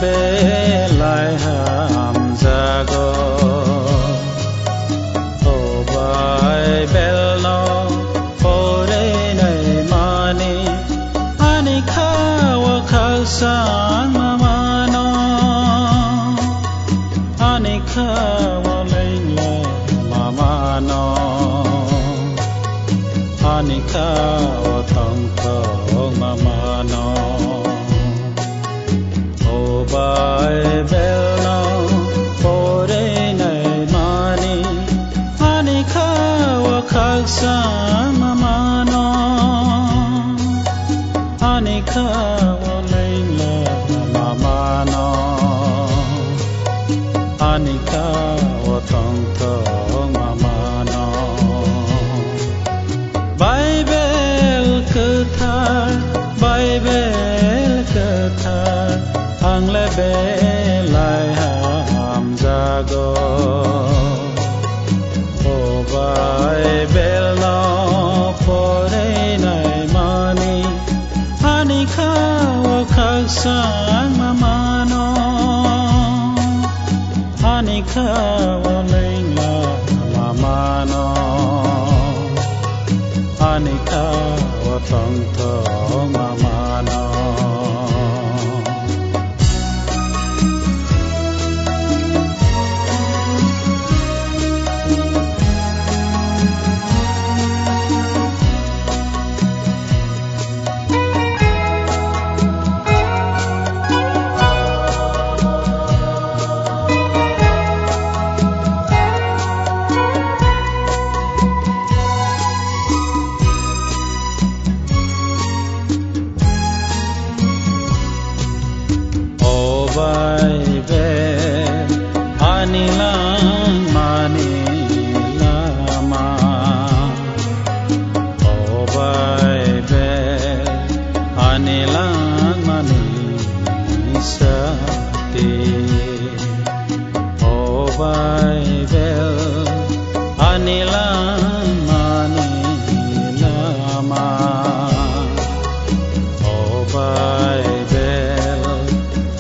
bê lại hàm ra go ô bài bel no ô đây này mani ani khawa khal sang mama no ani khawa lên la mama no ani khawa thong thong mama no bài bel no ô đây này mani ani khawa khal sang mama no ani khawa lên la mama no ani khawa thong thong mama no Bible cơ thar Bible cơ thar ang lebe lai ham ra go ô bài bel no po đây này mani ani khawa khal sang mama no ani khawa lên la mama no ani khawa thong thong mama no bài về ani lang mani lama ô bài về ani lang mani sa ti ô bài về ani lang mani lama ô bài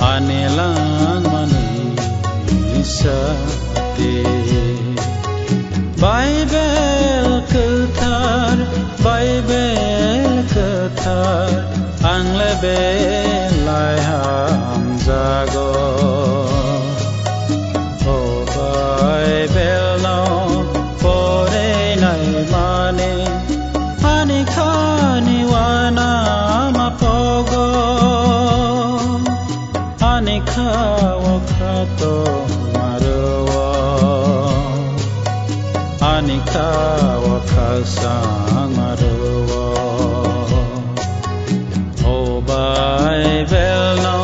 anilang mani sati Bible cơ thar ang lebe lai ham ra go ô Bible no po đây này mani ani khani wana ma pogo ani khawa khato marwa ani khawa khal sang marwa ô Bible no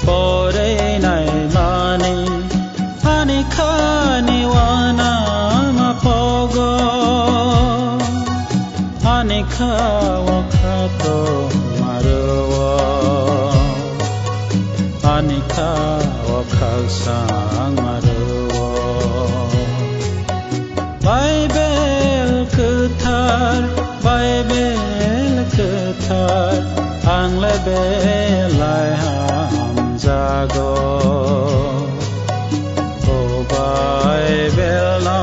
po đây này mani ani khani wana ma pogo ani khawa khato marwa ani khawa khal sang marwa Bible cơ thar ang lebe lai ham ra go ô Bible no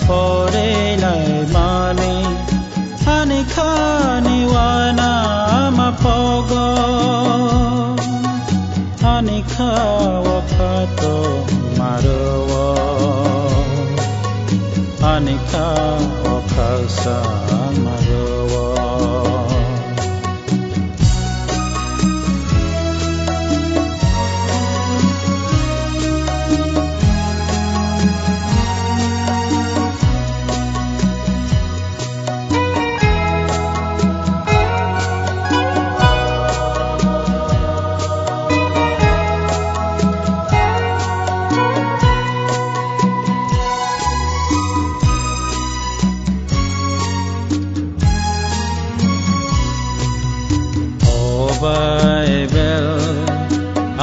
po đây này mani ani khani wana ma pogo ani khawa khato marwa ani khawa khal sang marwa Bible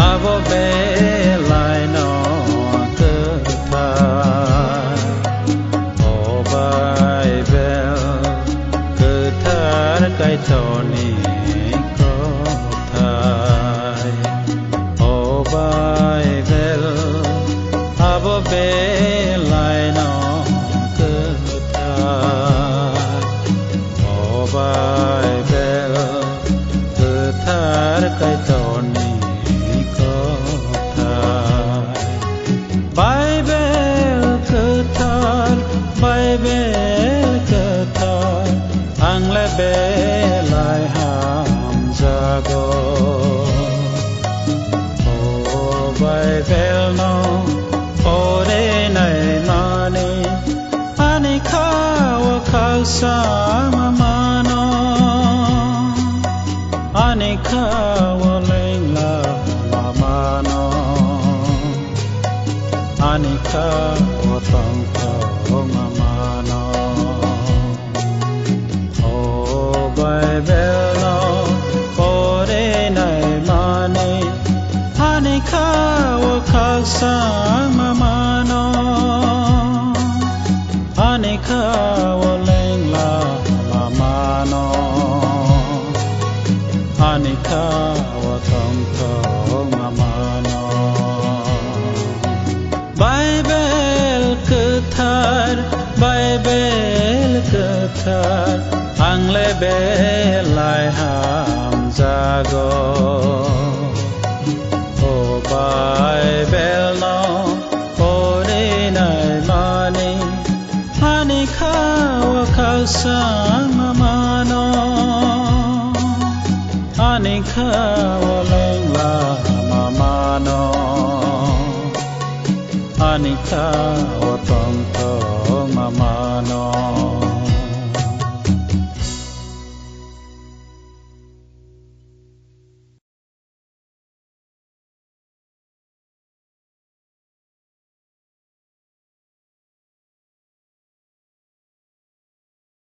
avo be lai no cơ thar ô Bible cơ thar cái thoni có thai ô go o vai vel no o de nai mani ani kha wa khau sa ma no ani kha wa leng la ma no ani kha wa tang tha ma no o vai vel no o de nai mani ani kha wa khau sa ma no ani kha wa leng la ma no ani kha wa tang tha ma no Bible ketar Bible ketar ang lebe lai ham jago o Bible no o de nai mani ani kha wa khau sa ma no ani kha wa leng la ma no ani kha wa